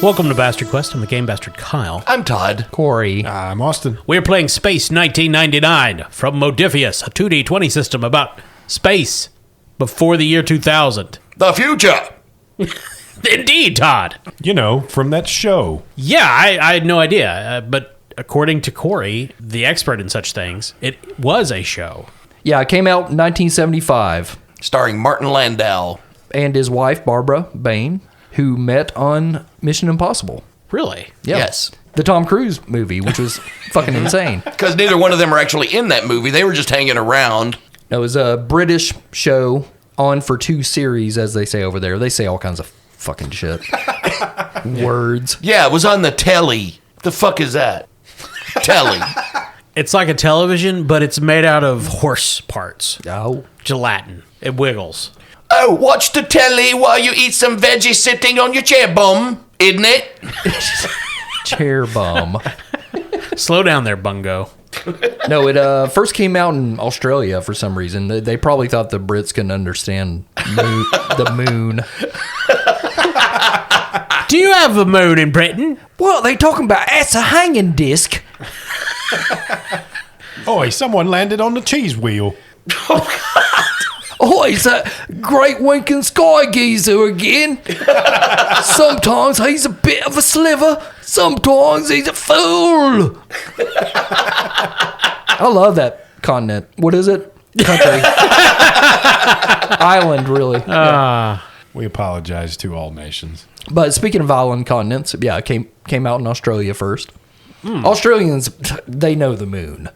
Welcome to Bastard Quest. I'm the Game Bastard Kyle. I'm Todd. Corey. I'm Austin. We're playing Space 1999 from Modifius, a 2D20 system about space before the year 2000. The future. Indeed, Todd. You know, from that show. Yeah, I had no idea. But according to Corey, the expert in such things, it was a show. Yeah, it came out in 1975. Starring Martin Landau. And his wife, Barbara Bain, who met on Mission Impossible. Really? Yeah. Yes. The Tom Cruise movie, which was fucking insane. Because neither one of them are actually in that movie. They were just hanging around. It was a British show on for 2 series, as they say over there. They say all kinds of fucking shit. Words. Yeah, it was on the telly. The fuck is that? Telly. It's like a television, but it's made out of horse parts. Oh. Gelatin. It wiggles. Oh, watch the telly while you eat some veggies sitting on your chair bum, isn't it? Chair bum. Slow down there, bungo. No, it first came out in Australia for some reason. They probably thought the Brits couldn't understand the moon. Do you have a moon in Britain? What are they talking about? It's a hanging disc. Oi, someone landed on the cheese wheel. Oh, he's a great winking sky geezer again. Sometimes he's a bit of a sliver. Sometimes he's a fool. I love that continent. What is it? Country. Island, really. We apologize to all nations. But speaking of island continents, yeah, it came out in Australia first. Australians, they know the moon.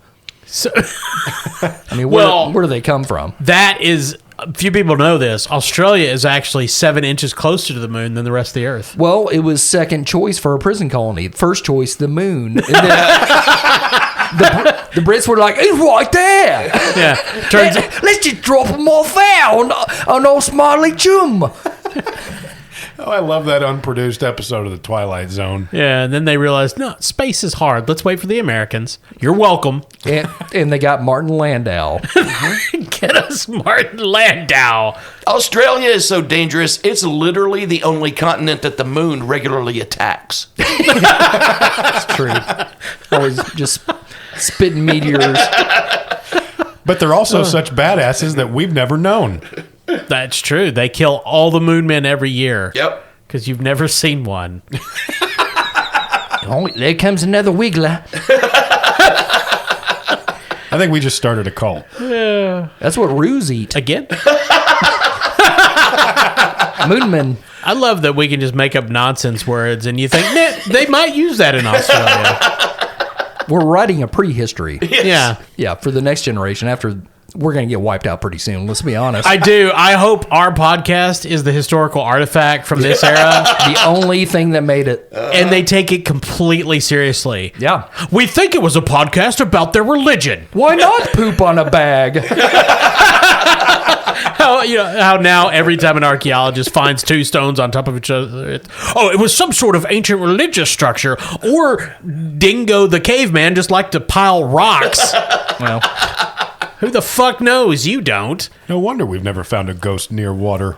So, I mean, where do they come from? that is, few people know this. Australia is actually 7 inches closer to the moon than the rest of the Earth. Well, it was second choice for a prison colony. First choice, the moon. And then, the Brits were like, it's right there. Yeah, turns Let's just drop them off there on old Smiley Chum. Oh, I love that unproduced episode of The Twilight Zone. Yeah, and then they realized, no, space is hard. Let's wait for the Americans. You're welcome. And they got Martin Landau. Get us Martin Landau. Australia is so dangerous, it's literally the only continent that the moon regularly attacks. It's true. Always just spitting meteors. But they're also such badasses that we've never known. That's true. They kill all the moon men every year. Yep. Because you've never seen one. Oh, there comes another wiggler. I think we just started a cult. That's what roos eat. Again? Moonmen. I love that we can just make up nonsense words and you think, nah, they might use that in Australia. We're writing a prehistory. Yeah. Yeah, for the next generation. After we're going to get wiped out pretty soon. Let's be honest. I do. I hope our podcast is the historical artifact from this era. The only thing that made it. And they take it completely seriously. Yeah. We think it was a podcast about their religion. Why not poop on a bag? How now every time an archaeologist finds 2 stones on top of each other, it was some sort of ancient religious structure, or Dingo the caveman just liked to pile rocks. Well, who the fuck knows? You don't. No wonder we've never found a ghost near water.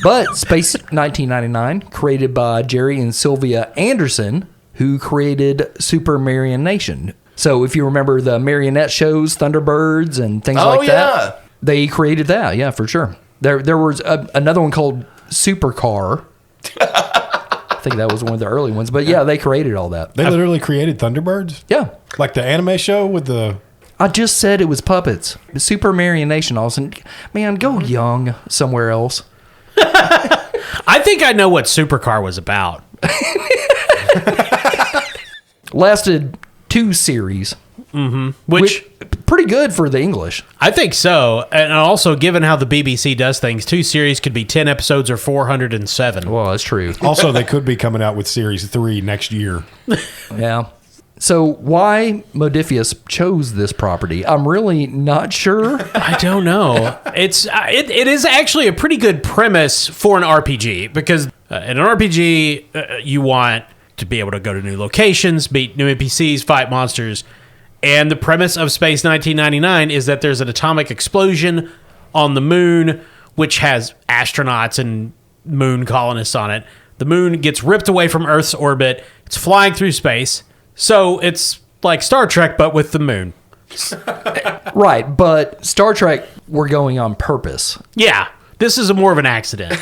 but Space 1999, created by Jerry and Sylvia Anderson, who created Super Marionation. So if you remember the marionette shows, Thunderbirds and things like that, they created that. Yeah, for sure. There was another one called Supercar. I think that was one of the early ones. But yeah, they created all that. They literally created Thunderbirds? Yeah. Like the anime show with the... I just said it was puppets. Super Marionation. Austin, man, go young somewhere else. I think I know what Supercar was about. Lasted 2 series. Mm-hmm. Which pretty good for the English. I think so. And also, given how the BBC does things, 2 series could be 10 episodes or 407. Well, that's true. Also, they could be coming out with Series 3 next year. Yeah. So why Modifius chose this property, I'm really not sure. I don't know. It is actually a pretty good premise for an RPG, because in an RPG, you want to be able to go to new locations, beat new NPCs, fight monsters. And the premise of Space 1999 is that there's an atomic explosion on the moon, which has astronauts and moon colonists on it. The moon gets ripped away from Earth's orbit. It's flying through space. So it's like Star Trek, but with the moon. Right, but Star Trek, we're going on purpose. Yeah. This is more of an accident.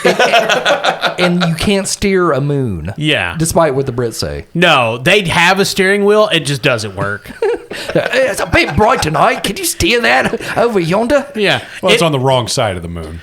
And you can't steer a moon. Yeah. Despite what the Brits say. No, they have a steering wheel. It just doesn't work. It's a bit bright tonight. Can you steer that over yonder? Yeah. Well, it's on the wrong side of the moon.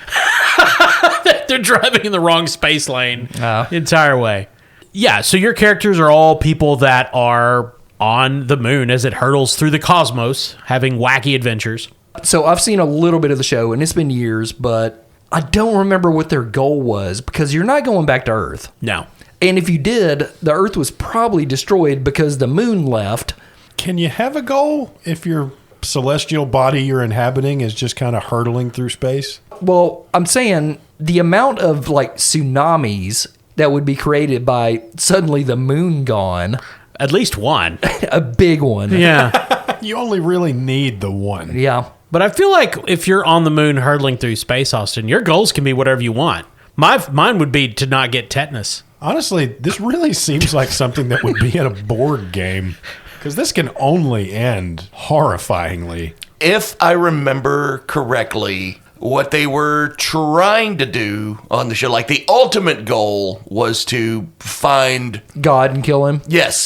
They're driving in the wrong space lane the entire way. Yeah, so your characters are all people that are on the moon as it hurtles through the cosmos, having wacky adventures. So I've seen a little bit of the show, and it's been years, but I don't remember what their goal was, because you're not going back to Earth. No. And if you did, the Earth was probably destroyed because the moon left. Can you have a goal if your celestial body you're inhabiting is just kind of hurtling through space? Well, I'm saying the amount of like tsunamis that would be created by suddenly the moon gone, At least one. a big one. Yeah. You only really need the one. Yeah. But I feel like if you're on the moon hurtling through space, Austin, your goals can be whatever you want. Mine would be to not get tetanus. Honestly, this really seems like something that would be in a board game, because this can only end horrifyingly. If I remember correctly, what they were trying to do on the show, like the ultimate goal was to find... God and kill him. Yes.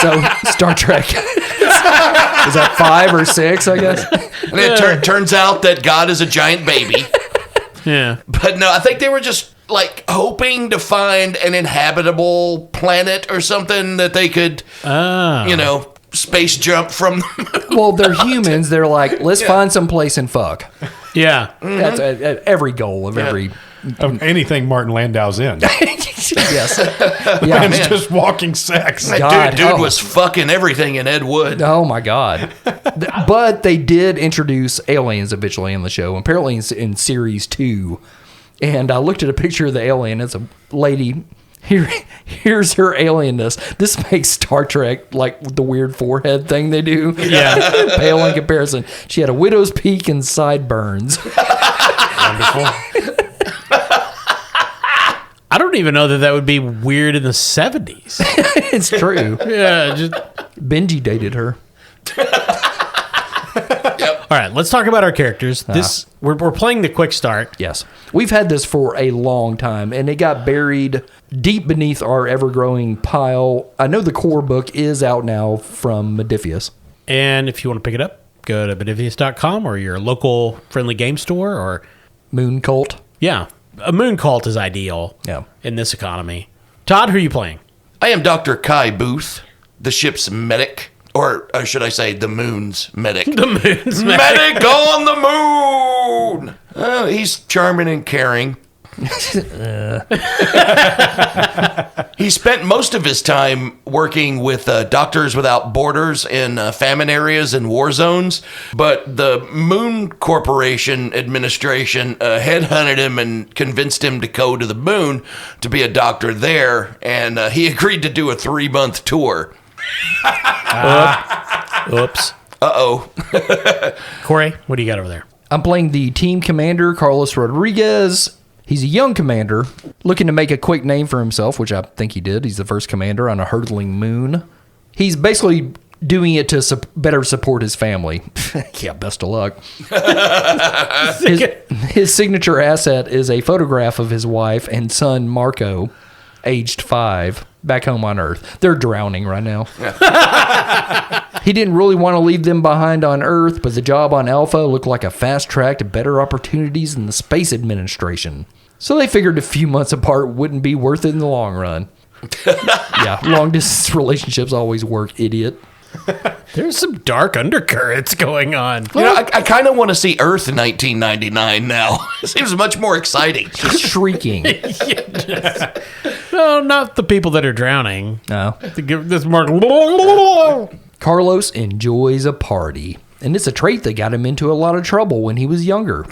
So Star Trek. Is that 5 or 6, I guess? And it turns out that God is a giant baby. Yeah. But no, I think they were just like hoping to find an inhabitable planet or something that they could, space jump from. Well, they're humans. They're like, let's find some place and fuck. Yeah. That's every goal of every... Of anything Martin Landau's in. Yes. And Yeah. it's just walking sex. That God, dude oh. was fucking everything in Ed Wood. Oh my God. But they did introduce aliens eventually in the show, apparently in series 2. And I looked at a picture of the alien. It's a lady. Here's her alienness. This makes Star Trek like the weird forehead thing they do. Yeah. Pale in comparison. She had a widow's peak and sideburns. Wonderful. I don't even know that would be weird in the 70s. It's true. Yeah. Just... Benji dated her. All right, let's talk about our characters. We're playing the quick start. Yes. We've had this for a long time, and it got buried deep beneath our ever-growing pile. I know the core book is out now from Modifius. And if you want to pick it up, go to Benevius.com or your local friendly game store or... Moon Cult. Yeah, a moon cult is ideal in this economy. Todd, who are you playing? I am Dr. Kai Booth, the ship's medic. Or should I say the moon's medic? The moon's Medic on the moon! Oh, he's charming and caring. He spent most of his time working with Doctors Without Borders in famine areas and war zones, but the Moon Corporation administration headhunted him and convinced him to go to the moon to be a doctor there, and he agreed to do a 3-month tour. Oops. Uh-oh. Corey, what do you got over there? I'm playing the team commander, Carlos Rodriguez. He's a young commander looking to make a quick name for himself, which I think he did. He's the first commander on a hurtling moon. He's basically doing it to better support his family. Yeah, best of luck. His signature asset is a photograph of his wife and son, Marco, aged 5, back home on Earth. They're drowning right now. He didn't really want to leave them behind on Earth, but the job on Alpha looked like a fast track to better opportunities in the Space Administration. So they figured a few months apart wouldn't be worth it in the long run. Yeah, long distance relationships always work, idiot. There's some dark undercurrents going on. You know, I kind of want to see Earth in 1999 now. It seems much more exciting. Shrieking. No, not the people that are drowning. No. To give this mark. Carlos enjoys a party, and it's a trait that got him into a lot of trouble when he was younger.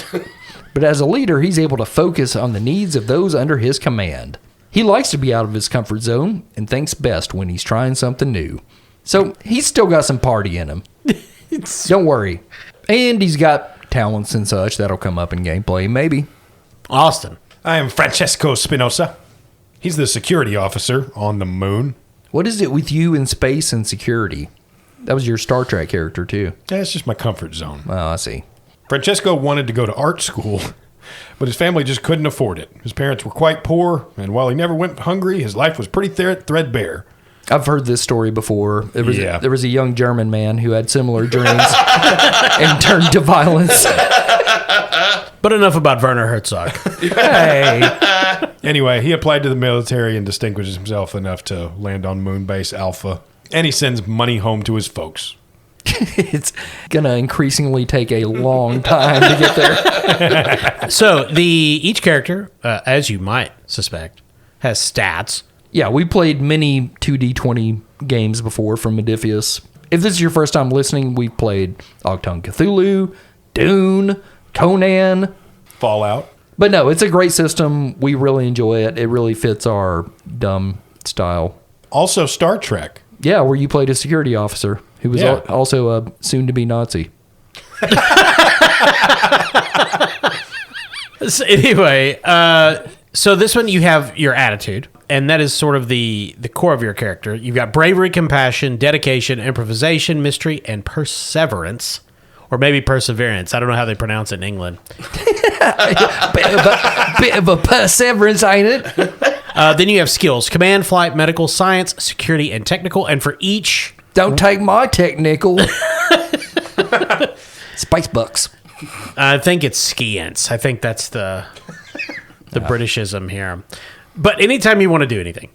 But as a leader, he's able to focus on the needs of those under his command. He likes to be out of his comfort zone and thinks best when he's trying something new. So he's still got some party in him. Don't worry. And he's got talents and such that'll come up in gameplay, maybe. Austin. I am Francesco Spinoza. He's the security officer on the moon. What is it with you in space and security? That was your Star Trek character, too. Yeah, it's just my comfort zone. Oh, I see. Francesco wanted to go to art school, but his family just couldn't afford it. His parents were quite poor, and while he never went hungry, his life was pretty threadbare. I've heard this story before. There was a young German man who had similar dreams and turned to violence. But enough about Werner Herzog. Hey. Anyway, he applied to the military and distinguishes himself enough to land on Moonbase Alpha. And he sends money home to his folks. It's going to increasingly take a long time to get there. So each character, as you might suspect, has stats. Yeah, we played many 2D20 games before from Modiphius. If this is your first time listening, we've played Octon Cthulhu, Dune, Conan, Fallout. But no, it's a great system. We really enjoy it. It really fits our dumb style. Also Star Trek. Yeah, where you played a security officer who was also a soon-to-be Nazi. So anyway, so this one you have your attitude, and that is sort of the core of your character. You've got bravery, compassion, dedication, improvisation, mystery, and perseverance. Or maybe perseverance. I don't know how they pronounce it in England. bit of a perseverance, ain't it? Then you have skills: command, flight, medical, science, security, and technical. And for each... Don't take my technical. Spice bucks. I think it's skiance. I think that's the Britishism here. But anytime you want to do anything,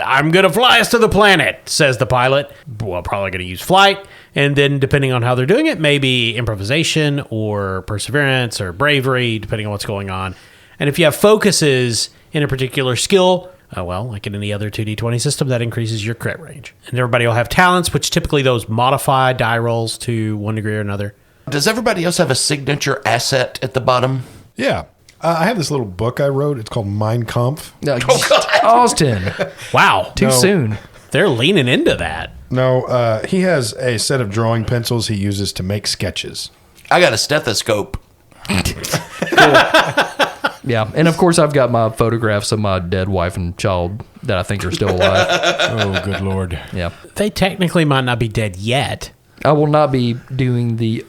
I'm going to fly us to the planet, says the pilot. Well, probably going to use flight. And then depending on how they're doing it, maybe improvisation or perseverance or bravery, depending on what's going on. And if you have focuses in a particular skill, well, like in any other 2D20 system, that increases your crit range. And everybody will have talents, which typically those modify die rolls to one degree or another. Does everybody else have a signature asset at the bottom? Yeah. I have this little book I wrote. It's called Mein Kampf. Austin. Wow. Too soon. They're leaning into that. No, he has a set of drawing pencils he uses to make sketches. I got a stethoscope. Yeah, and of course I've got my photographs of my dead wife and child that I think are still alive. Oh, good Lord. Yeah. They technically might not be dead yet. I will not be doing the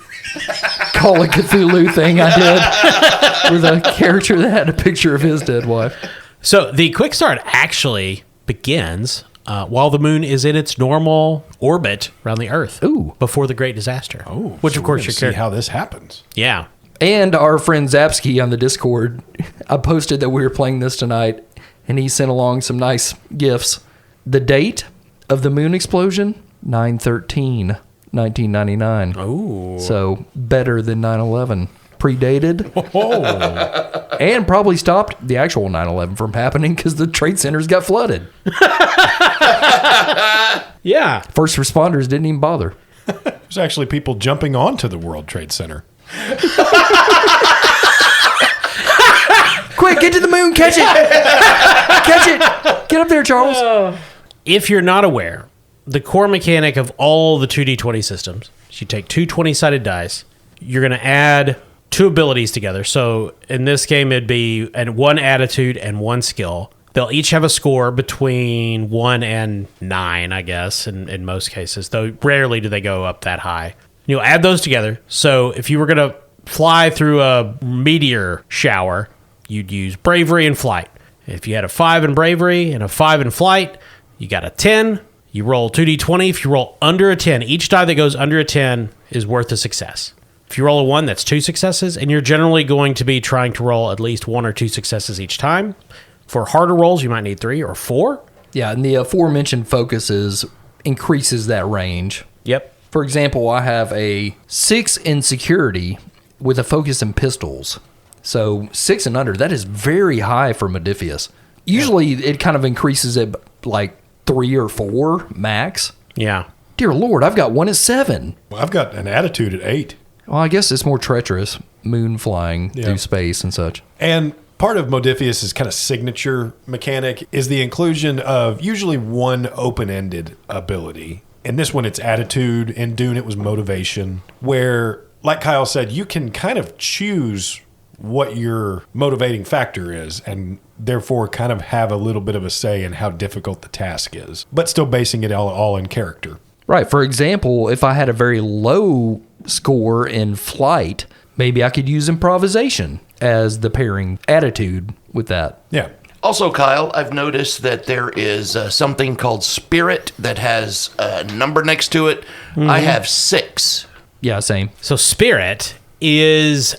Call of Cthulhu thing I did with a character that had a picture of his dead wife. So the quick start actually begins while the moon is in its normal orbit around the Earth. Ooh. Before the great disaster. Oh, which so of course we're your gonna see character. how this happens. Yeah. And our friend Zapsky on the Discord, I posted that we were playing this tonight, and he sent along some nice gifts. The date of the moon explosion, 9/13/1999. Oh. So better than 9/11. Predated. Oh. And probably stopped the actual 9/11 from happening because the trade centers got flooded. Yeah. First responders didn't even bother. There's actually people jumping onto the World Trade Center. Quick, get to the moon, catch it! Catch it! Get up there, Charles. If you're not aware, the core mechanic of all the 2D20 systems is you take two 20-sided dice, you're going to add two abilities together. So in this game, it'd be one attitude and one skill. They'll each have a score between 1 and 9, I guess, in most cases, though rarely do they go up that high. You'll add those together. So if you were going to fly through a meteor shower, you'd use bravery and flight. If you had a 5 in bravery and a 5 in flight, you got a 10. You roll 2d20. If you roll under a 10, each die that goes under a 10 is worth a success. If you roll a 1, that's 2 successes, and you're generally going to be trying to roll at least 1 or 2 successes each time. For harder rolls, you might need 3 or 4. Yeah, and the aforementioned focuses increases that range. Yep. For example, I have a 6 in security with a focus in pistols. So 6 and under, that is very high for Modiphius. Usually it kind of increases at like 3 or 4 max. Yeah. Dear Lord, I've got one at 7. Well, I've got an attitude at 8. Well, I guess it's more treacherous, moon flying through space and such. And part of Modiphius' kind of signature mechanic is the inclusion of usually one open-ended ability. In this one, it's attitude. In Dune, it was motivation, where, like Kyle said, you can kind of choose what your motivating factor is, and therefore kind of have a little bit of a say in how difficult the task is, but still basing it all in character. Right. For example, if I had a very low score in flight, maybe I could use improvisation as the pairing attitude with that. Yeah. Also, Kyle, I've noticed that there is something called Spirit that has a number next to it. I have 6. Yeah, same. So Spirit is,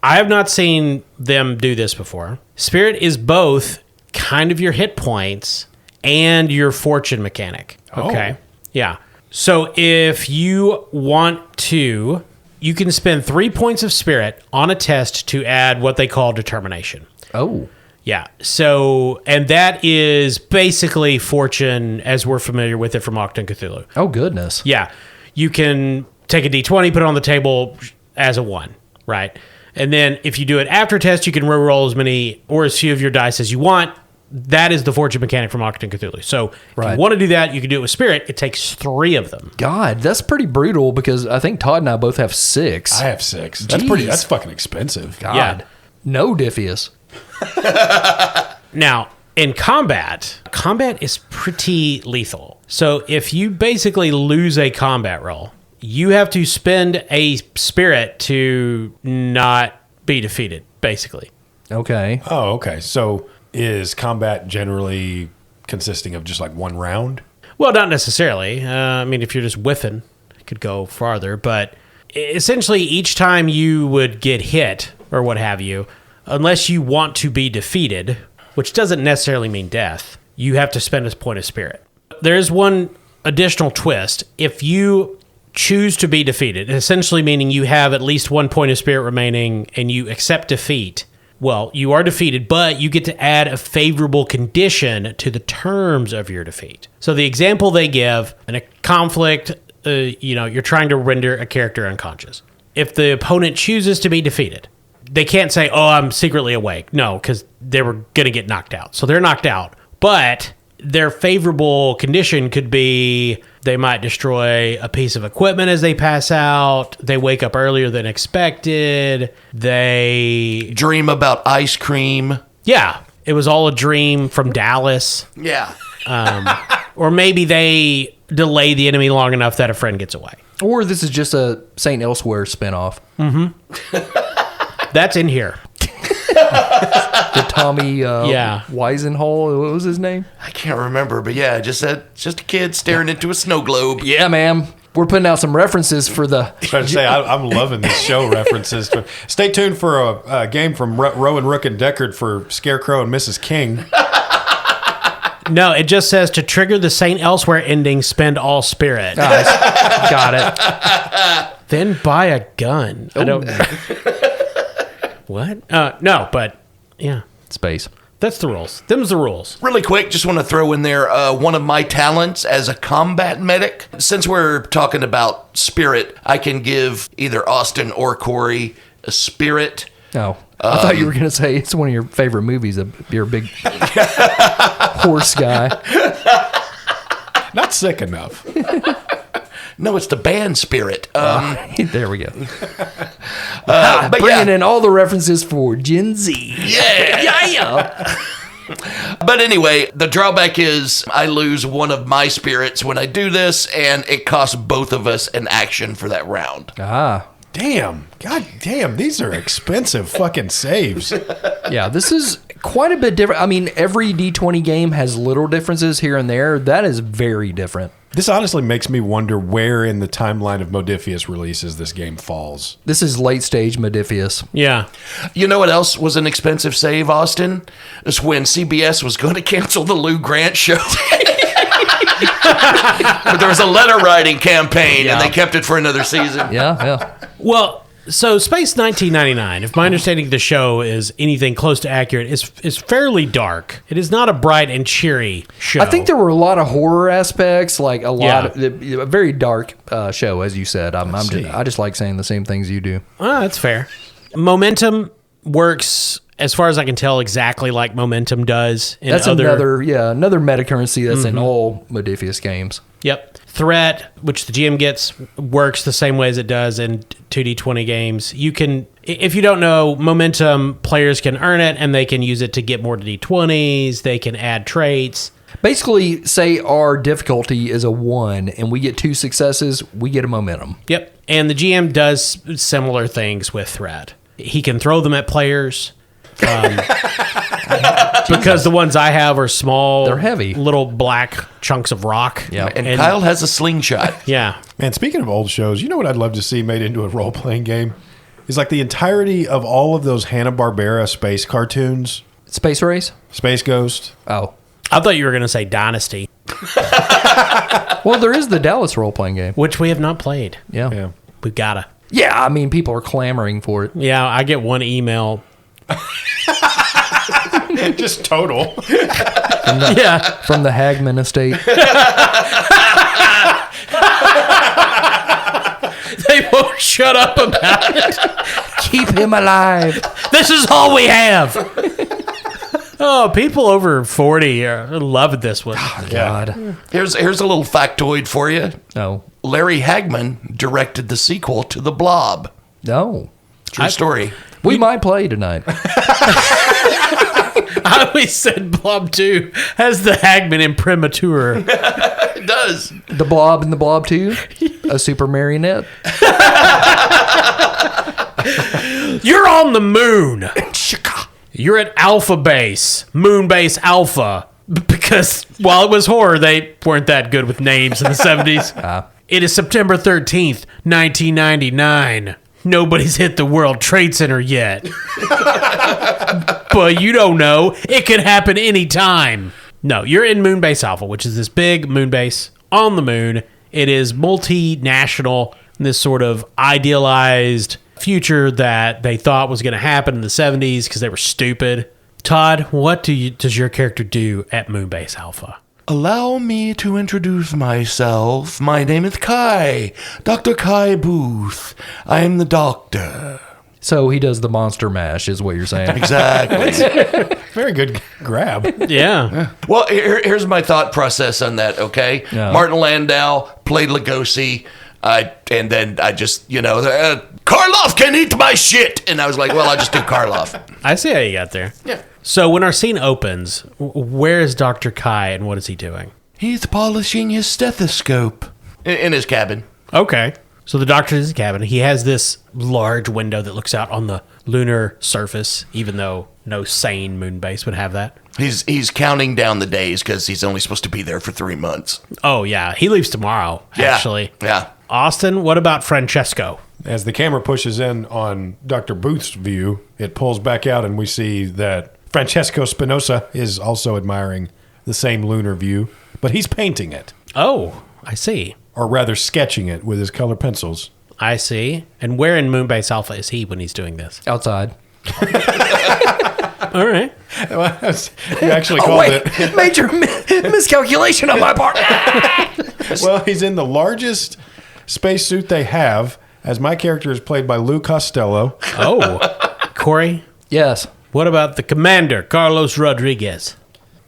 I have not seen them do this before. Spirit is both kind of your hit points and your fortune mechanic. Okay. Oh. Yeah. So if you want to, you can spend 3 points of Spirit on a test to add what they call determination. Oh. Yeah. So, and that is basically fortune as we're familiar with it from Octon Cthulhu. Oh, goodness. Yeah. You can take a D20, put it on the table as a 1, right? And then if you do it after test, you can reroll as many or as few of your dice as you want. That is the fortune mechanic from Octon Cthulhu. So if you want to do that, you can do it with Spirit. It takes 3 of them. God, that's pretty brutal because I think Todd and I both have 6. I have 6. Jeez. That's fucking expensive. God. Yeah. No Diffius. Now, in combat is pretty lethal. So if you basically lose a combat roll, you have to spend a Spirit to not be defeated, basically. Okay. Oh, okay. So is combat generally consisting of just like one round? Well, not necessarily. I mean, if you're just whiffing, it could go farther. But essentially, each time you would get hit or what have you, unless you want to be defeated, which doesn't necessarily mean death, you have to spend a point of Spirit. There's one additional twist. If you choose to be defeated, essentially meaning you have at least 1 point of Spirit remaining and you accept defeat, well, you are defeated, but you get to add a favorable condition to the terms of your defeat. So the example they give in a conflict, you're trying to render a character unconscious. If the opponent chooses to be defeated, they can't say, oh, I'm secretly awake. No, because they were going to get knocked out. So they're knocked out. But their favorable condition could be they might destroy a piece of equipment as they pass out. They wake up earlier than expected. They Dream about ice cream. Yeah, it was all a dream from Dallas. Yeah. Or maybe they delay the enemy long enough that a friend gets away. Or this is just a St. Elsewhere spinoff. That's in here. The Tommy Yeah. Weisenhall, what was his name? I can't remember, but yeah, just a kid staring into a snow globe. Yeah, man. We're putting out some references for the... Trying to say, I'm loving these show references. Stay tuned for a game from Rowan, Rook, and Deckard for Scarecrow and Mrs. King. No, it just says to trigger the St. Elsewhere ending, spend all Spirit. Got it. Then buy a gun. I don't... What? No, but yeah, Space. that's the rules. Them's the rules. Really quick, just want to throw in there one of my talents as a combat medic. Since we're talking about Spirit, I can give either Austin or Corey a Spirit. Oh, I thought you were going to say it's one of your favorite movies. You're a big horse guy. Not sick enough. No, it's the band Spirit. There we go. But Bringing yeah. in all the references for Gen Z. Yeah. Yeah. But anyway, the drawback is I lose one of my spirits when I do this, and it costs both of us an action for that round. Damn. God damn. These are expensive fucking saves. Yeah, this is quite a bit different. I mean, every D20 game has little differences here and there. That is very different. This honestly makes me wonder where in the timeline of Modifius releases this game falls. This is late stage Modifius. Yeah. You know what else was an expensive save, Austin? It's when CBS was going to cancel the Lou Grant show. But there was a letter writing campaign, and they kept it for another season. Yeah. Well, so Space 1999, if my understanding of the show is anything close to accurate, is fairly dark. It is not a bright and cheery show. I think there were a lot of horror aspects, like a very dark show, as you said. I just like saying the same things you do. That's fair. Momentum works, as far as I can tell, exactly like Momentum does in That's other... another meta currency that's in all Modifius games. Yep. threat, which the GM gets, works the same way as it does in 2D20 games. You can, if you don't know, momentum, players can earn it, and they can use it to get more D20s. They can add traits. Basically, say our difficulty is a 1 and we get 2 successes, we get a momentum. Yep. And the GM does similar things with threat. He can throw them at players. Because the ones I have are small. They're heavy. Little black chunks of rock. Yeah. And Kyle has a slingshot. Yeah. Man, speaking of old shows, you know what I'd love to see made into a role-playing game? Is like the entirety of all of those Hanna-Barbera space cartoons. Space Race? Space Ghost. Oh. I thought you were going to say Dynasty, Well, there is the Dallas role-playing game. which we have not played. Yeah. Yeah. We've got to. Yeah, I mean, people are clamoring for it. Yeah, I get one email. Just total. Yeah. From the Hagman estate. They won't shut up about it. Keep him alive. This is all we have. Oh, people over 40 are loving this one. God. Here's a little factoid for you. No. Larry Hagman directed the sequel to The Blob. No. True story. We might play tonight. I always said Blob 2 has the Hagman imprimatur. It does. The Blob and the Blob 2? A super marionette? You're on the moon. You're at Alpha Base, Moonbase Alpha. Because while it was horror, they weren't that good with names in the 70s. It is September 13th, 1999. Nobody's hit the World Trade Center yet. But you don't know. It could happen anytime. No, you're in Moonbase Alpha, which is this big moon base on the moon. It is multinational, this sort of idealized future that they thought was going to happen in the 70s because they were stupid. Todd, what does your character do at Moonbase Alpha? Allow me to introduce myself. My name is Kai, Dr. Kai Booth. I am the doctor. So he does the monster mash, is what you're saying. Exactly. Very good grab. Yeah. Well, here's my thought process on that, okay? Yeah. Martin Landau played Lugosi, and then I just, Karloff can eat my shit! And I was like, well, I'll just do Karloff. I see how you got there. Yeah. So when our scene opens, where is Dr. Kai and what is he doing? He's polishing his stethoscope. In his cabin. Okay. So the doctor is in his cabin. He has this large window that looks out on the lunar surface, even though no sane moon base would have that. He's counting down the days because he's only supposed to be there for 3 months. Oh, yeah. He leaves tomorrow, actually. Yeah. Austin, what about Francesco? As the camera pushes in on Dr. Booth's view, it pulls back out and we see that Francesco Spinoza is also admiring the same lunar view, but he's painting it. Oh, I see. Or rather sketching it with his color pencils. I see. And where in Moonbase Alpha is he when he's doing this? Outside. All right. You actually called it. Major miscalculation on my part. Well, he's in the largest spacesuit they have, as my character is played by Lou Costello. Oh. Corey, Yes. what about the commander, Carlos Rodriguez?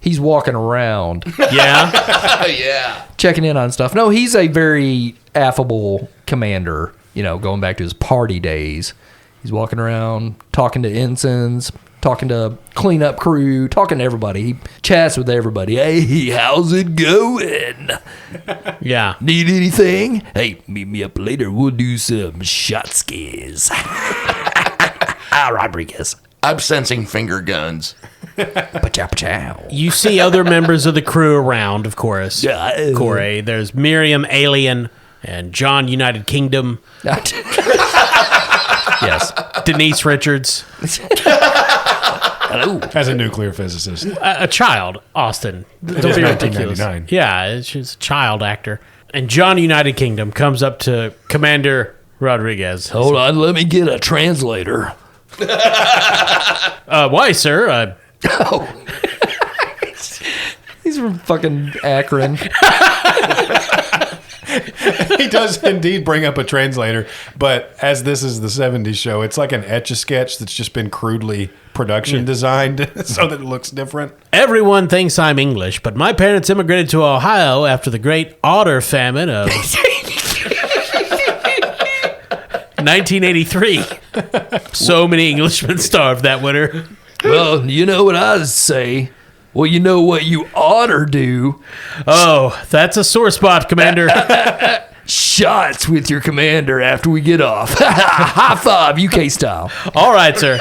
He's walking around, Yeah? Yeah. checking in on stuff. No, he's a very affable commander, going back to his party days. He's walking around, talking to ensigns, talking to cleanup crew, talking to everybody. He chats with everybody. Hey, how's it going? Yeah. Need anything? Hey, meet me up later. We'll do some shot scares. Rodriguez. I'm sensing finger guns. Pachow. You see other members of the crew around, of course. Yeah. Corey, there's Miriam Alien and John United Kingdom, Yes. Denise Richards, Hello. As a nuclear physicist. a child, Austin. Don't is be ridiculous. 1999. Yeah, she's a child actor. And John United Kingdom comes up to Commander Rodriguez. Hold on, let me get a translator. Why, sir? He's from fucking Akron. He does indeed bring up a translator, but as this is the 70s show, it's like an Etch-a-Sketch that's just been crudely production designed so that it looks different. Everyone thinks I'm English, but my parents immigrated to Ohio after the Great Otter Famine of 1983. So many Englishmen starved that winter. Well, you know what I say. Well, you know what you oughter do. Oh, that's a sore spot, Commander. Shots with your commander after we get off. High five, UK style. All right, sir.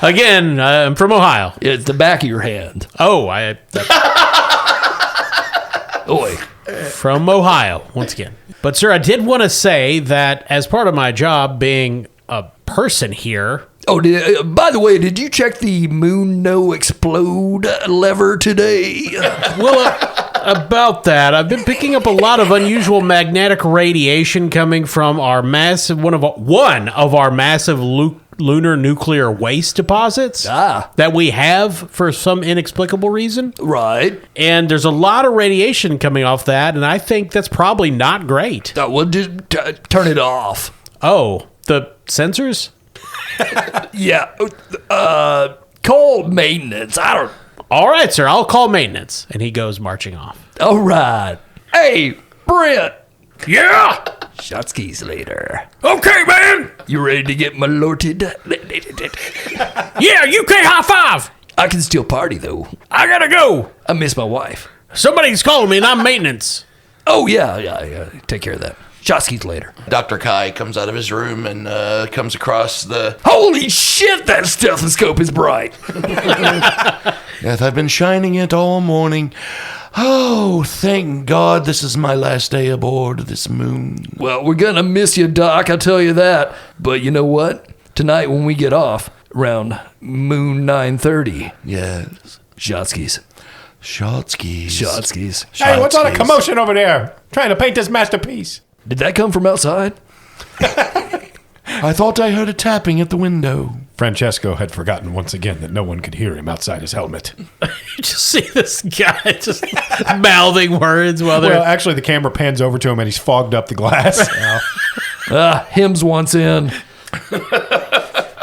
Again, I'm from Ohio. It's the back of your hand. Oh, Oi. from Ohio, once again. But, sir, I did want to say that as part of my job being a person here... Oh, by the way, did you check the moon no explode lever today? Well, about that, I've been picking up a lot of unusual magnetic radiation coming from our massive one of our massive lunar nuclear waste deposits that we have for some inexplicable reason. Right. And there's a lot of radiation coming off that, and I think that's probably not great. Well, just turn it off. Oh, the sensors? Yeah. Call maintenance. I don't... All right, sir, I'll call maintenance. And he goes marching off. All right. Hey, Brent. Yeah! Shot skis later. Okay, man! You ready to get malorted? Yeah, UK high five! I can still party, though. I gotta go! I miss my wife. Somebody's calling me and I'm maintenance. Oh, yeah. Take care of that. Shot skis later. Dr. Kai comes out of his room and comes across the... Holy shit, that stethoscope is bright. Yes, I've been shining it all morning. Oh, thank God this is my last day aboard this moon. Well, we're gonna miss you, Doc, I'll tell you that. But you know what? Tonight when we get off, around moon 9:30. Yes. Shot skis. Shot skis. Shot skis. Hey, what's all the commotion over there? Trying to paint this masterpiece. Did that come from outside? I thought I heard a tapping at the window. Francesco had forgotten once again that no one could hear him outside his helmet. You just see this guy just mouthing words while they're... Well, actually, the camera pans over to him and he's fogged up the glass. Hymns once in.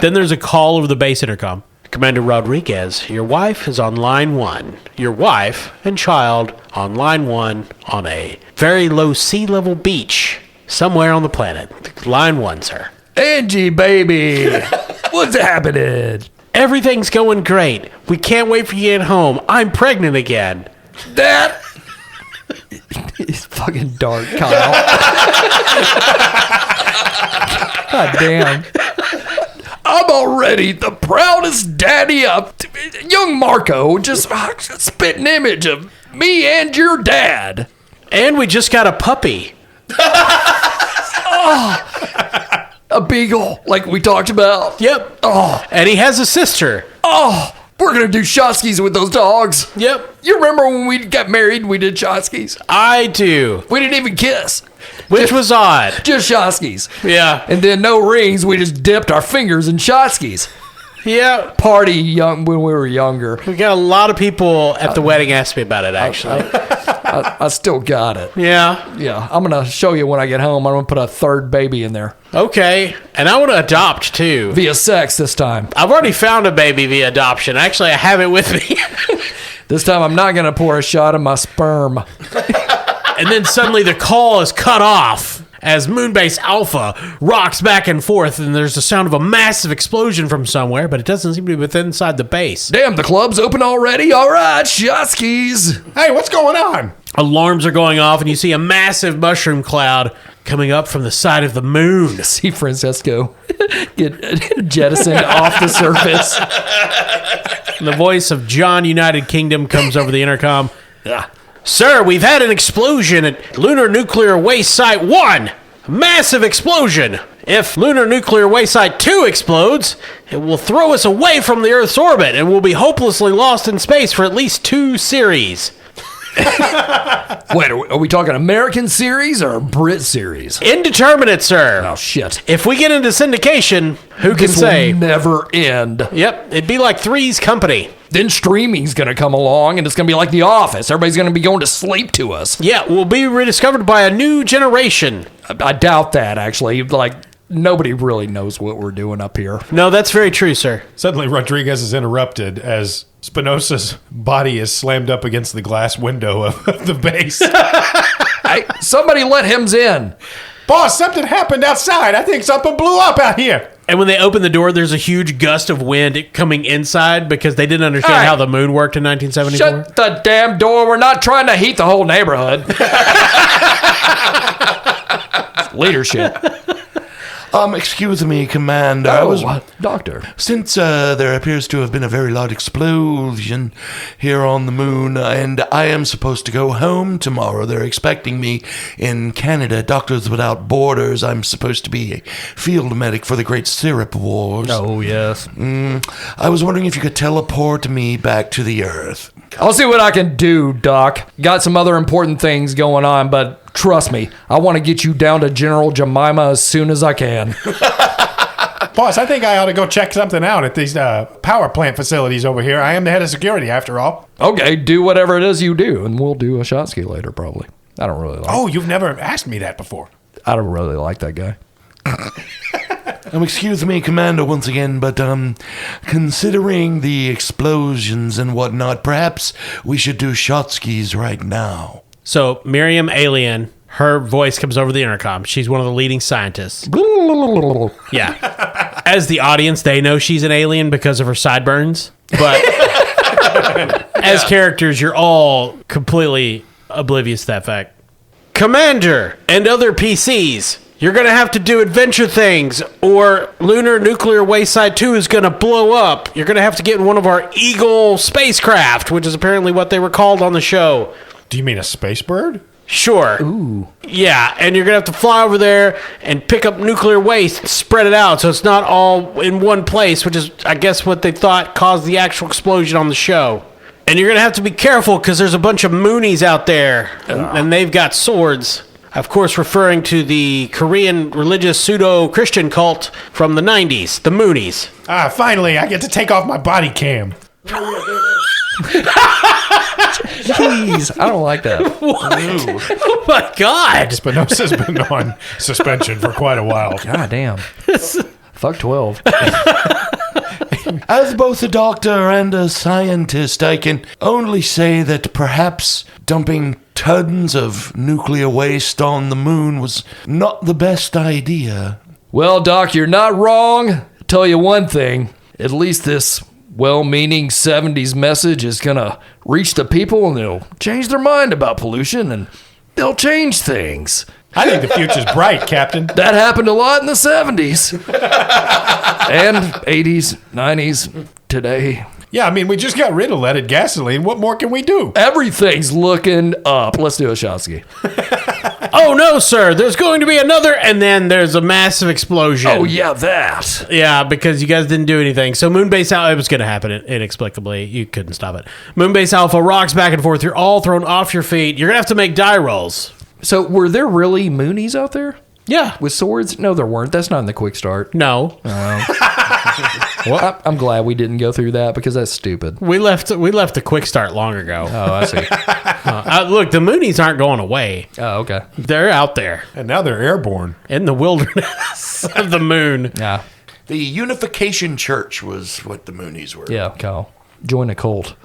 Then there's a call over the base intercom. Commander Rodriguez, your wife is on line 1. Your wife and child on line 1 on a very low sea level beach somewhere on the planet. Line 1, sir. Angie, baby. What's happening? Everything's going great. We can't wait for you to get home. I'm pregnant again. That is fucking dark, Kyle. God damn. I'm already the proudest daddy up. Young Marco just spit an image of me and your dad. And we just got a puppy. A beagle, like we talked about. Yep. Oh, And he has a sister. oh, we're going to do shot skis with those dogs. Yep. You remember when we got married, we did shot skis? I do. We didn't even kiss. Which was odd. Just shot skis. Yeah. And then no rings, we just dipped our fingers in shot skis. Yeah. Party young when we were younger. We got a lot of people at the wedding ask me about it, actually. I still got it. Yeah. Yeah, I'm going to show you when I get home. I'm going to put a third baby in there. Okay. And I want to adopt, too. Via sex this time. I've already found a baby via adoption. Actually, I have it with me. This time I'm not going to pour a shot of my sperm. And then suddenly the call is cut off as Moonbase Alpha rocks back and forth, and there's the sound of a massive explosion from somewhere, but it doesn't seem to be within inside the base. Damn, the club's open already? All right, shot skis. Hey, what's going on? Alarms are going off, and you see a massive mushroom cloud coming up from the side of the moon. See Francesco get jettisoned off the surface. And the voice of John United Kingdom comes over the intercom. Sir, we've had an explosion at Lunar Nuclear Waste Site 1. A massive explosion. If Lunar Nuclear Waste Site 2 explodes, it will throw us away from the Earth's orbit and we'll be hopelessly lost in space for at least 2 series. Wait, are we talking American series or Brit series? Indeterminate, sir. Oh, shit. If we get into syndication, who can This say? will never end. Yep, it'd be like Three's Company. Then streaming's going to come along, and it's going to be like The Office. Everybody's going to be going to sleep to us. Yeah, we'll be rediscovered by a new generation. I doubt that, actually. Like, nobody really knows what we're doing up here. No, that's very true, sir. Suddenly, Rodriguez is interrupted as Spinoza's body is slammed up against the glass window of the base. Hey, somebody let him in. Boss, something happened outside. I think something blew up out here. And when they open the door, there's a huge gust of wind coming inside because they didn't understand Hey. how the moon worked in 1974. Shut the damn door. We're not trying to heat the whole neighborhood. Leadership. Excuse me, Commander. Doctor. Since there appears to have been a very large explosion here on the moon, and I am supposed to go home tomorrow, they're expecting me in Canada, Doctors Without Borders. I'm supposed to be a field medic for the Great Syrup Wars. Oh, yes. I was wondering if you could teleport me back to the Earth. I'll see what I can do, Doc. Got some other important things going on, but trust me, I want to get you down to General Jemima as soon as I can. Boss, I think I ought to go check something out at these power plant facilities over here. I am the head of security, after all. Okay, do whatever it is you do, and we'll do a shot ski later, probably. I don't really like. Oh, you've never asked me that before. I don't really like that guy. Excuse me, Commander, once again, but considering the explosions and whatnot, perhaps we should do shot skis right now. So Miriam Alien, her voice comes over the intercom. She's one of the leading scientists. Yeah. As the audience, they know she's an alien because of her sideburns. But as characters, you're all completely oblivious to that fact. Commander and other PCs, you're going to have to do adventure things, or Lunar Nuclear Waste Site 2 is going to blow up. You're going to have to get in one of our Eagle spacecraft, which is apparently what they were called on the show. Do you mean a space bird? Sure. Ooh. Yeah, and you're going to have to fly over there and pick up nuclear waste, spread it out, so it's not all in one place, which is, I guess, what they thought caused the actual explosion on the show. And you're going to have to be careful, because there's a bunch of Moonies out there, and they've got swords. Of course, referring to the Korean religious pseudo-Christian cult from the 90s, the Moonies. Ah, finally, I get to take off my body cam. Jeez, I don't like that. Oh, my God. Spinoza's been on suspension for quite a while. God damn. Fuck 12. As both a doctor and a scientist, I can only say that perhaps dumping tons of nuclear waste on the moon was not the best idea. Well, Doc, you're not wrong. I'll tell you one thing. At least this well-meaning 70s message is going to reach the people, and they'll change their mind about pollution, and they'll change things. I think the future's bright, Captain. That happened a lot in the 70s. And 80s, 90s, today. Yeah, I mean, we just got rid of leaded gasoline. What more can we do? Everything's looking up. Let's do a shot ski. Oh, no, sir. There's going to be another, and then there's a massive explosion. Oh, yeah, that. Yeah, because you guys didn't do anything. So Moonbase Alpha, it was going to happen inexplicably. You couldn't stop it. Moonbase Alpha rocks back and forth. You're all thrown off your feet. You're going to have to make die rolls. So, were there really Moonies out there? Yeah. With swords? No, there weren't. That's not in the quick start. No. I'm glad we didn't go through that, because that's stupid. We left the quick start long ago. Oh, I see. Look, the Moonies aren't going away. Oh, okay. They're out there And now they're airborne. in the wilderness of the moon. Yeah. The Unification Church was what the Moonies were. Yeah, Kyle. Join a cult.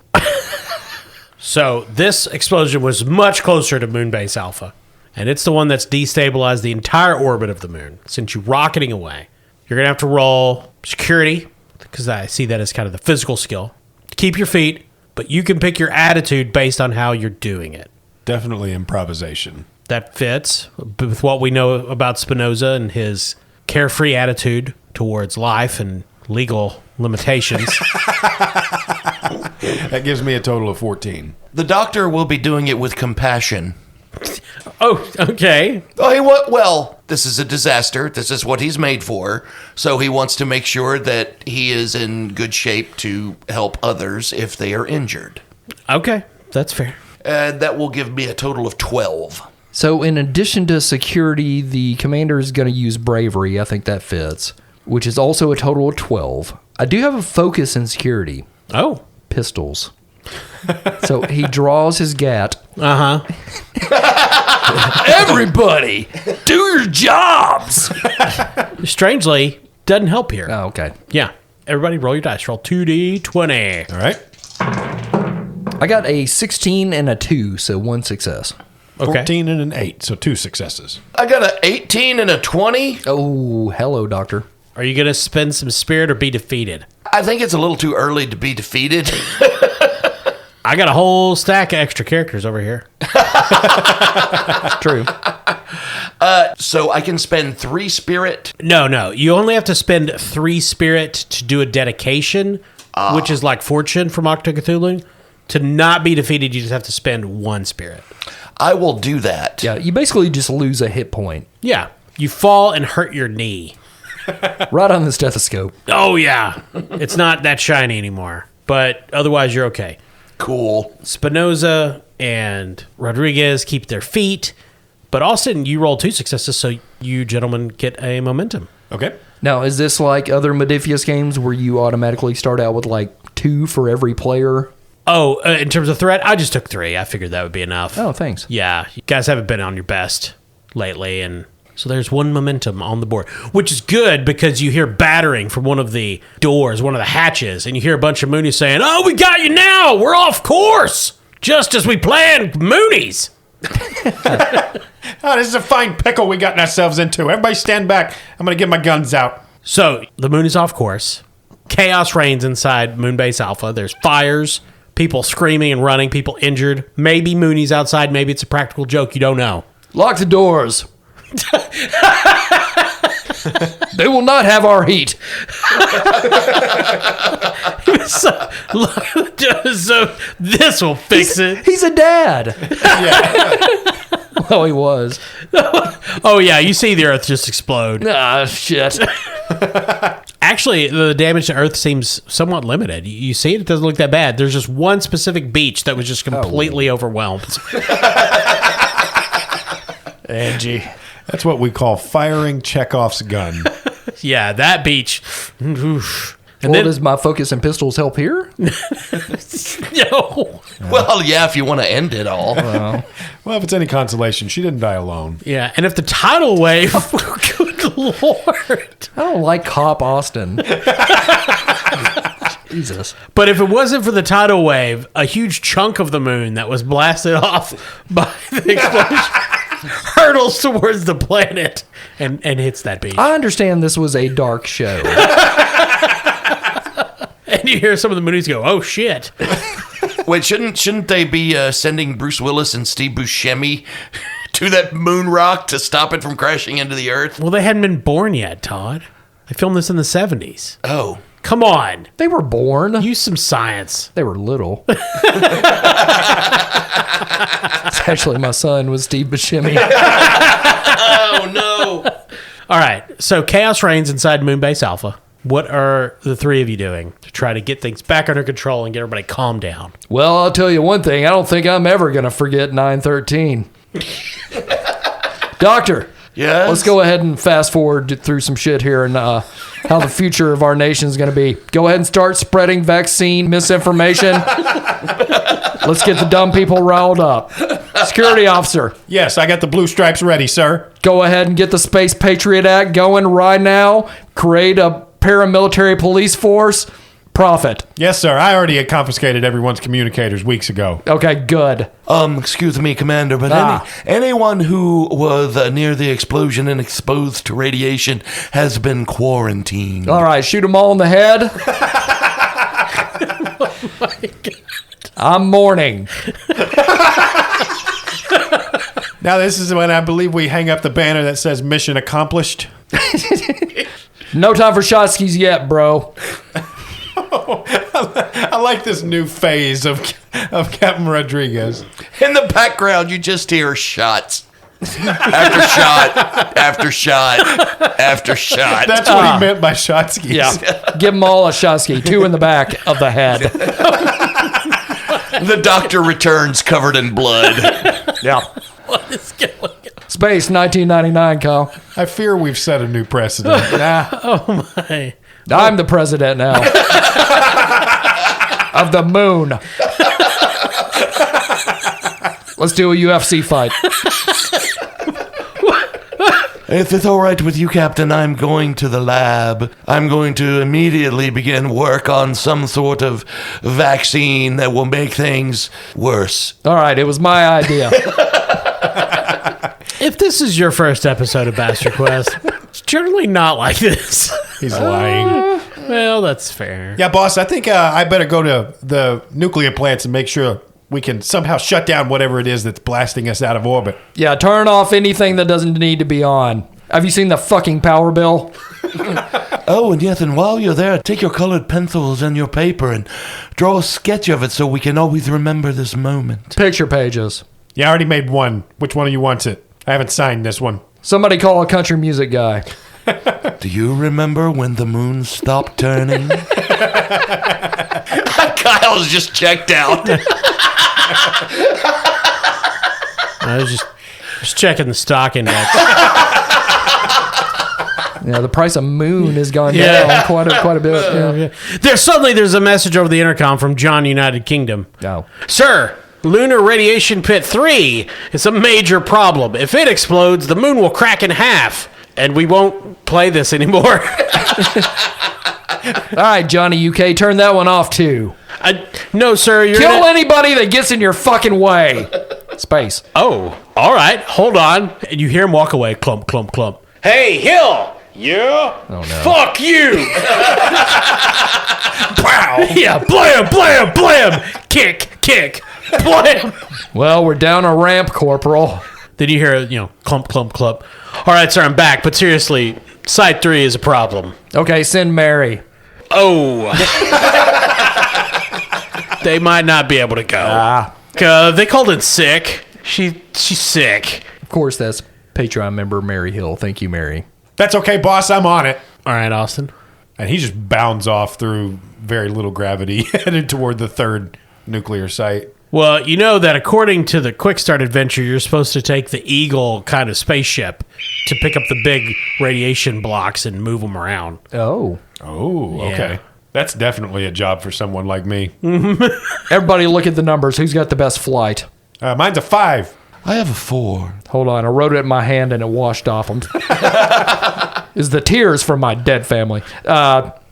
So this explosion was much closer to Moonbase Alpha. And it's the one that's destabilized the entire orbit of the moon, sent you rocketing away. You're going to have to roll security, because I see that as kind of the physical skill. Keep your feet, but you can pick your attitude based on how you're doing it. Definitely improvisation. That fits with what we know about Spinoza and his carefree attitude towards life and legal limitations. That gives me a total of 14. The doctor will be doing it with compassion. Oh, okay. Well, this is a disaster. This is what he's made for. So he wants to make sure that he is in good shape to help others if they are injured. Okay, that's fair. That will give me a total of 12. So, in addition to security, the commander is going to use bravery. I think that fits, which is also a total of 12. I do have a focus in security. Oh, pistols. So he draws his gat. Everybody, do your jobs. Strangely, doesn't help here. Oh, okay. Yeah. Everybody roll your dice. Roll 2d20. All right. I got a 16 and a 2, so 1 success. Okay. 14 and an 8, so 2 successes. I got an 18 and a 20. Oh, hello, doctor. Are you going to spend some spirit or be defeated? I think it's a little too early to be defeated. I got a whole stack of extra characters over here. True. So I can spend 3 spirit. No. You only have to spend 3 spirit to do a dedication, which is like fortune from Octo Cthulhu. To not be defeated, you just have to spend 1 spirit. I will do that. Yeah, you basically just lose a hit point. Yeah. You fall and hurt your knee. Right on the stethoscope. Oh, yeah. It's not that shiny anymore. But otherwise, you're okay. Cool. Spinoza and Rodriguez keep their feet. But Austin, you roll 2 successes, so you gentlemen get a momentum. Okay. Now, is this like other Modifius games where you automatically start out with like 2 for every player? Oh, in terms of threat, I just took 3. I figured that would be enough. Oh, thanks. Yeah, you guys haven't been on your best lately, and so there's 1 momentum on the board, which is good because you hear battering from one of the doors, one of the hatches, and you hear a bunch of Moonies saying, "Oh, we got you now! We're off course! Just as we planned, Moonies!" Oh, this is a fine pickle we gotten ourselves into. Everybody stand back. I'm going to get my guns out. So, the moon is off course. Chaos reigns inside Moonbase Alpha. There's fires, people screaming and running, people injured. Maybe Mooney's outside. Maybe it's a practical joke. You don't know. Lock the doors. They will not have our heat. so this will fix it. He's a dad. Well, he was. Oh, yeah. You see the Earth just explode. Ah, shit. Actually, the damage to Earth seems somewhat limited. You see it? It doesn't look that bad. There's just one specific beach that was just completely overwhelmed. Angie. That's what we call firing Chekhov's gun. Yeah, that beach. Oof. And Well, then, does my focus and pistols help here? no. Well, yeah, if you want to end it all. Well, if it's any consolation, she didn't die alone. Yeah, and if the tidal wave, good Lord. I don't like Cop Austin. Jesus. But if it wasn't for the tidal wave, a huge chunk of the moon that was blasted off by the explosion hurtles towards the planet and hits that beach. I understand this was a dark show. And you hear some of the Moonies go, "Oh shit!" Wait, shouldn't they be sending Bruce Willis and Steve Buscemi to that moon rock to stop it from crashing into the Earth? Well, they hadn't been born yet, Todd. They filmed this in the 70s. Oh. Come on, They were born. use some science. They were little. It's actually my son was Steve Buscemi. Oh, no. All right, so chaos reigns inside Moonbase Alpha. What are the 3 of you doing to try to get things back under control and get everybody calmed down? Well, I'll tell you one thing. I don't think I'm ever going to forget 9/13. Doctor. Yes? Let's go ahead and fast forward through some shit here and how the future of our nation is going to be. Go ahead and start spreading vaccine misinformation. Let's get the dumb people riled up. Security officer, Yes, I got the blue stripes ready, sir. go ahead and get the Space Patriot Act going right now. Create a paramilitary police force. Profit. Yes, sir. I already had confiscated everyone's communicators weeks ago. Okay, good. Excuse me, Commander, but anyone who was near the explosion and exposed to radiation has been quarantined. All right, shoot them all in the head. Oh my God. I'm mourning. Now, this is when I believe we hang up the banner that says mission accomplished. No time for shot skis yet, bro. I like this new phase of Captain Rodriguez. In the background, you just hear shots. After shot, after shot, after shot. That's what he meant by shot skis. Yeah. Give them all a shot ski. 2 in the back of the head. The doctor returns covered in blood. Yeah. What is going on? Space 1999, Kyle. I fear we've set a new precedent. Nah, Oh my. I'm the president now. of the moon. Let's do a UFC fight. If it's all right with you, Captain, I'm going to the lab. I'm going to immediately begin work on some sort of vaccine that will make things worse. All right, it was my idea. If this is your first episode of Bastard Quest, it's generally not like this. He's lying. Well, that's fair. Yeah, boss, I think I better go to the nuclear plants and make sure we can somehow shut down whatever it is that's blasting us out of orbit. Yeah, turn off anything that doesn't need to be on. Have you seen the fucking power bill? Oh, and yes, and while you're there, take your colored pencils and your paper and draw a sketch of it so we can always remember this moment. Picture pages. Yeah, I already made one. Which one of you wants it? I haven't signed this one. Somebody call a country music guy. Do you remember when the moon stopped turning? Kyle's just checked out. I was just checking the stock index. Yeah, the price of moon has gone down quite a bit. Yeah. There's a message over the intercom from John, United Kingdom. No. Sir, Lunar Radiation Pit 3 is a major problem. If it explodes, the moon will crack in half, and we won't play this anymore. All right, Johnny UK, turn that one off too. No, sir. You're Kill anybody that gets in your fucking way. Space. Oh, all right. Hold on. And you hear him walk away. Clump, clump, clump. Hey, Hill. Yeah? Oh, no. Fuck you. Wow. Yeah, blam, blam, blam. Kick, blam. Well, we're down a ramp, Corporal. Then you hear, clump, clump, clump. All right, sir, I'm back. But seriously, Site 3 is a problem. Okay, send Mary. Oh. They might not be able to go. They called in sick. She's sick. Of course, that's Patreon member Mary Hill. Thank you, Mary. That's okay, boss. I'm on it. All right, Austin. And he just bounds off through very little gravity, headed toward the third nuclear site. Well, you know that according to the Quick Start adventure, you're supposed to take the Eagle kind of spaceship to pick up the big radiation blocks and move them around. Oh. Oh, okay. Yeah. That's definitely a job for someone like me. Everybody look at the numbers. Who's got the best flight? Mine's a 5. I have a 4. Hold on. I wrote it in my hand and it washed off them. Is the tears from my dead family.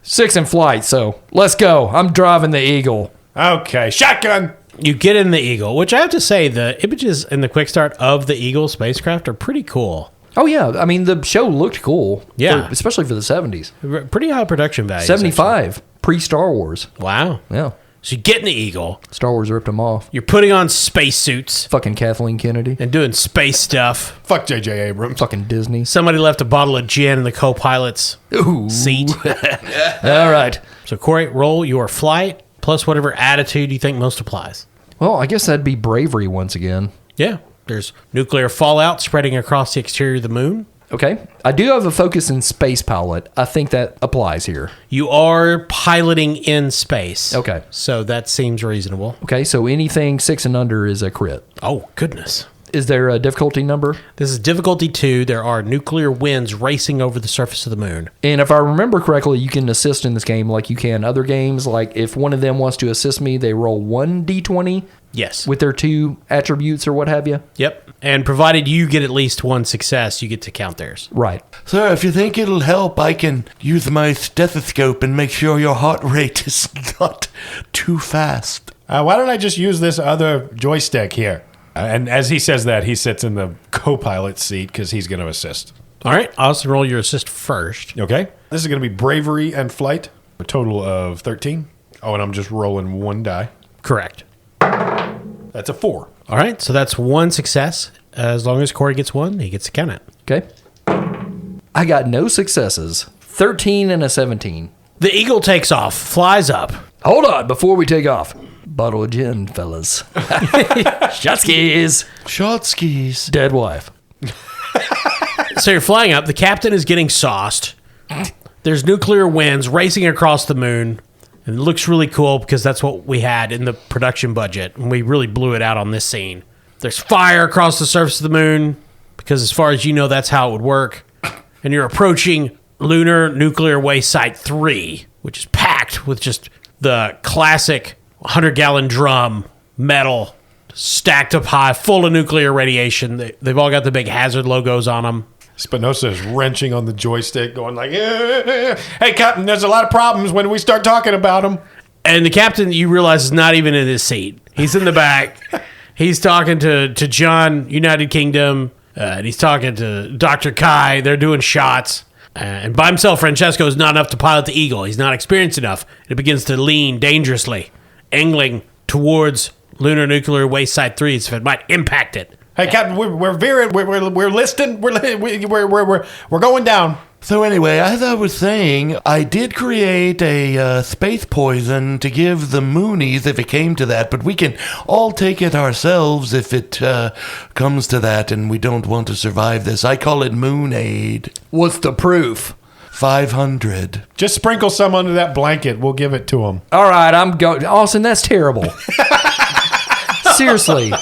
6 in flight, so let's go. I'm driving the Eagle. Okay, shotgun. You get in the Eagle, which I have to say, the images in the Quick Start of the Eagle spacecraft are pretty cool. Oh, yeah. I mean, the show looked cool. Yeah. Especially for the 70s. Pretty high production value. 75. Pre-Star Wars. Wow. Yeah. So you get in the Eagle. Star Wars ripped them off. You're putting on spacesuits Fucking Kathleen Kennedy. and doing space stuff. Fuck J.J. Abrams. Fucking Disney. Somebody left a bottle of gin in the co-pilot's seat. All right. So, Corey, roll your flight plus whatever attitude you think most applies. Well, I guess that'd be bravery once again. Yeah. There's nuclear fallout spreading across the exterior of the moon. Okay. I do have a focus in space pilot. I think that applies here. You are piloting in space. Okay. So that seems reasonable. Okay, so anything 6 and under is a crit. Oh, goodness. Is there a difficulty number? This is difficulty 2. There are nuclear winds racing over the surface of the moon. And if I remember correctly, you can assist in this game like you can other games. Like if one of them wants to assist me, they roll 1d20 Yes. with their 2 attributes or what have you. Yep. And provided you get at least 1 success, you get to count theirs. Right. Sir, if you think it'll help, I can use my stethoscope and make sure your heart rate is not too fast. Why don't I just use this other joystick here? And as he says that, he sits in the co-pilot seat because he's going to assist. All right. Austin, roll your assist first. Okay. This is going to be bravery and flight. A total of 13. Oh, and I'm just rolling 1 die. Correct. That's a 4. All right. So that's 1 success. As long as Corey gets 1, he gets to count it. Okay. I got no successes. 13 and a 17. The Eagle takes off, flies up. Hold on, before we take off. Bottle of gin, fellas. Shot skis. Short skis. Dead wife. So you're flying up. The captain is getting sauced. There's nuclear winds racing across the moon. And it looks really cool because that's what we had in the production budget. And we really blew it out on this scene. There's fire across the surface of the moon because as far as you know, that's how it would work. And you're approaching Lunar Nuclear Waste Site 3, which is packed with just the classic 100-gallon drum, metal, stacked up high, full of nuclear radiation. They've all got the big hazard logos on them. Spinoza is wrenching on the joystick, going like, hey, Captain, there's a lot of problems when we start talking about them. And the captain, you realize, is not even in his seat. He's in the back. He's talking to John, United Kingdom, and he's talking to Dr. Kai. They're doing shots. And by himself, Francesco is not enough to pilot the Eagle. He's not experienced enough. It begins to lean dangerously, angling towards Lunar Nuclear Waste Site 3 as if it might impact it. Hey, Captain, we're veering. We're listing. We're going down. So anyway, as I was saying, I did create a space poison to give the Moonies if it came to that, but we can all take it ourselves if it comes to that and we don't want to survive this. I call it Moon Aid. What's the proof? 500. Just sprinkle some under that blanket. We'll give it to them. All right, I'm going. Austin, that's terrible. Seriously.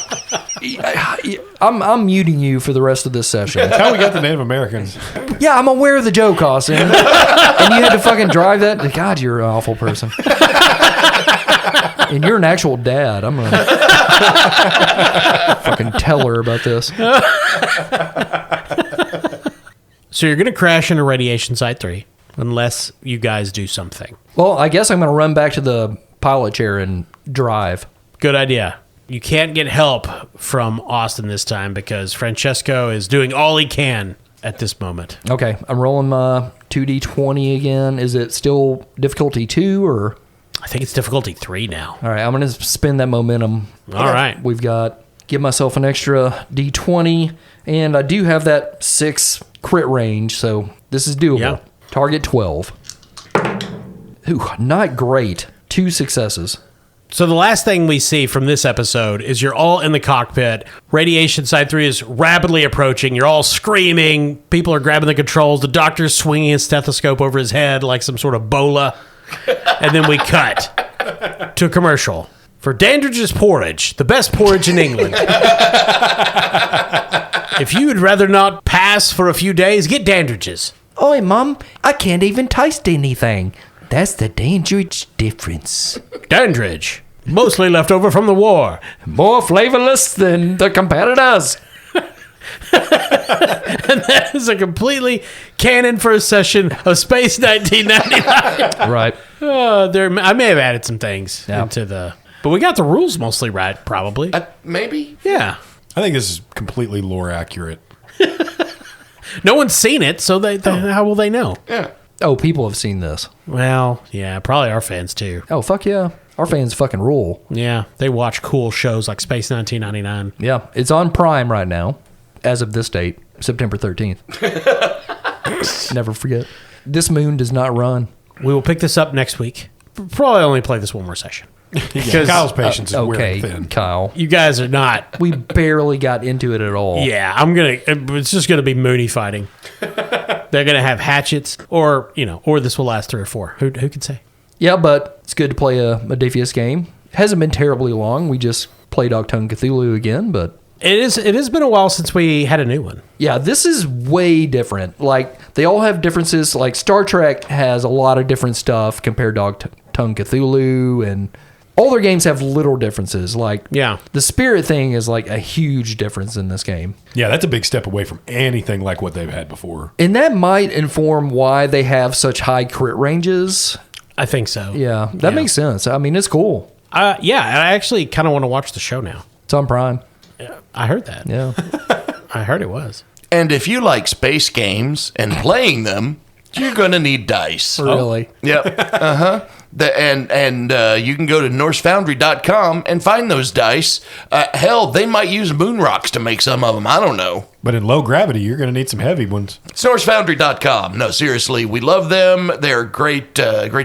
I'm muting you for the rest of this session. How we got the Native Americans? Yeah, I'm aware of the joke, Austin. And you had to fucking drive that? God, you're an awful person. And you're an actual dad. I'm going to fucking tell her about this. So you're going to crash into Radiation Site 3 unless you guys do something. Well, I guess I'm going to run back to the pilot chair and drive. Good idea. You can't get help from Austin this time because Francesco is doing all he can at this moment. Okay, I'm rolling my 2d20 again. Is it still difficulty 2 or? I think it's difficulty 3 now. All right, I'm going to spend that momentum. All right. We've got, give myself an extra d20, and I do have that 6 crit range, so this is doable. Yeah. Target 12. Ooh, not great. 2 successes. So the last thing we see from this episode is you're all in the cockpit. Radiation Site 3 is rapidly approaching. You're all screaming. People are grabbing the controls. The doctor's swinging his stethoscope over his head like some sort of bola. And then we cut to a commercial for Dandridge's Porridge, the best porridge in England. If you would rather not pass for a few days, get Dandridge's. Oi, Mum, I can't even taste anything. That's the Dandridge difference. Dandridge, mostly left over from the war. More flavorless than the competitors. And that is a completely canon first session of Space 1999. Right. I may have added some things into the... But we got the rules mostly right, probably. Maybe? Yeah. I think this is completely lore accurate. No one's seen it, so how will they know? Yeah. Oh, people have seen this. Well, yeah, probably our fans too. Oh, fuck yeah. Our fans fucking rule. Yeah, they watch cool shows like Space 1999. Yeah, it's on Prime right now, as of this date, September 13th. Never forget. This moon does not run. We will pick this up next week. Probably only play this one more session. Because Kyle's patience is Okay, wearing thin. Kyle. You guys are not. We barely got into it at all. Yeah, it's just gonna be Mooney fighting. They're gonna have hatchets, or this will last 3 or 4. Who can say? Yeah, but it's good to play a Modiphius game. It hasn't been terribly long. We just played Octone Cthulhu again, but It has been a while since we had a new one. yeah, this is way different. Like, they all have differences. Like, Star Trek has a lot of different stuff compared to Octone Cthulhu, and all their games have little differences. Like, Yeah. the spirit thing is like a huge difference in this game. Yeah, that's a big step away from anything like what they've had before. And that might inform why they have such high crit ranges. I think so. Yeah, that makes sense. I mean, it's cool. Yeah, I actually kind of want to watch the show now. It's on Prime. I heard that. Yeah. I heard it was. And if you like space games and playing them, you're going to need dice. Really? Yep. Uh-huh. And you can go to NorseFoundry.com and find those dice. Hell, they might use moon rocks to make some of them. I don't know. But in low gravity, you're going to need some heavy ones. It's NorseFoundry.com. No, seriously, we love them. They're great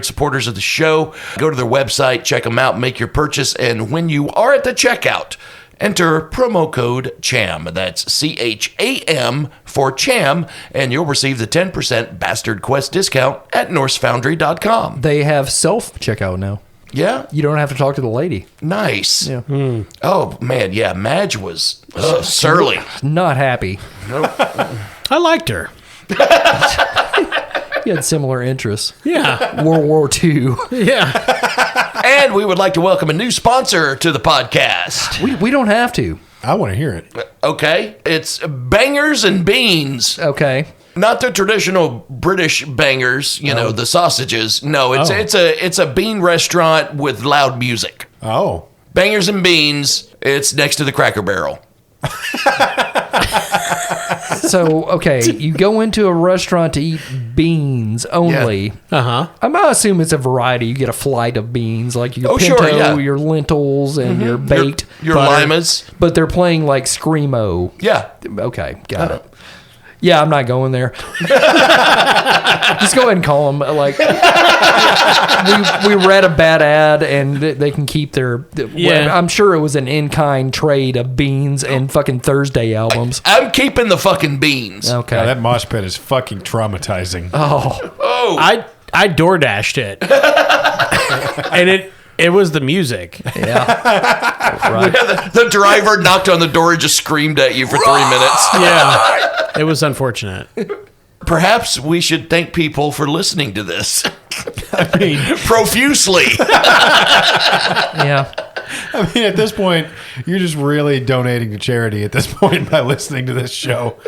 supporters of the show. Go to their website, check them out, make your purchase, and when you are at the checkout, enter promo code CHAM. That's CHAM for CHAM, and you'll receive the 10% Bastard Quest discount at NorseFoundry.com. They have self-checkout now. Yeah? You don't have to talk to the lady. Nice. Yeah. Oh, man, yeah, Madge was surly. Not happy. I liked her. You had similar interests. Yeah. World War II. Yeah. And we would like to welcome a new sponsor to the podcast. We don't have to. I want to hear it. Okay. It's Bangers and Beans. Okay. Not the traditional British bangers, the sausages. No, it's a bean restaurant with loud music. Oh. Bangers and Beans. It's next to the Cracker Barrel. So, okay, you go into a restaurant to eat beans only. Uh-huh. I'm going to assume it's a variety. You get a flight of beans, like your pinto, sure, yeah. your lentils, and your baked Your butter. limas. But they're playing like Screamo. Yeah. Okay, got it. Yeah, I'm not going there. Just go ahead and call them. Like, we read a bad ad, and they can keep their. Yeah. I'm sure it was an in-kind trade of beans and fucking Thursday albums. I'm keeping the fucking beans. Okay. Yeah, that mosh pit is fucking traumatizing. Oh. I door dashed it, and it was the music. Yeah. Right. The driver knocked on the door and just screamed at you for 3 minutes. Yeah, it was unfortunate. Perhaps we should thank people for listening to this. I mean, Profusely. Yeah. I mean, at this point, you're just really donating to charity at this point by listening to this show.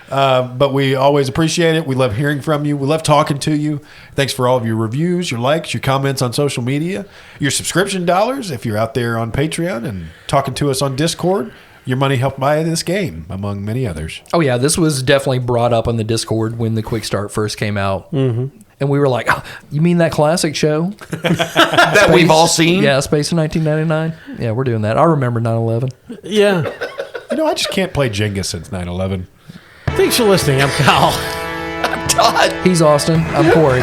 But we always appreciate it. We love hearing from you. We love talking to you. Thanks for all of your reviews, your likes, your comments on social media, your subscription dollars if you're out there on Patreon and talking to us on Discord. Your money helped buy this game, among many others. Oh, yeah. This was definitely brought up on the Discord when the Quick Start first came out. Mm-hmm. And we were like, oh, you mean that classic show? That we've all seen? Yeah, Space in 1999. Yeah, we're doing that. I remember 9/11. Yeah. I just can't play Jenga since 9/11. Thanks for listening. I'm Kyle. Todd. He's Austin. I'm Corey.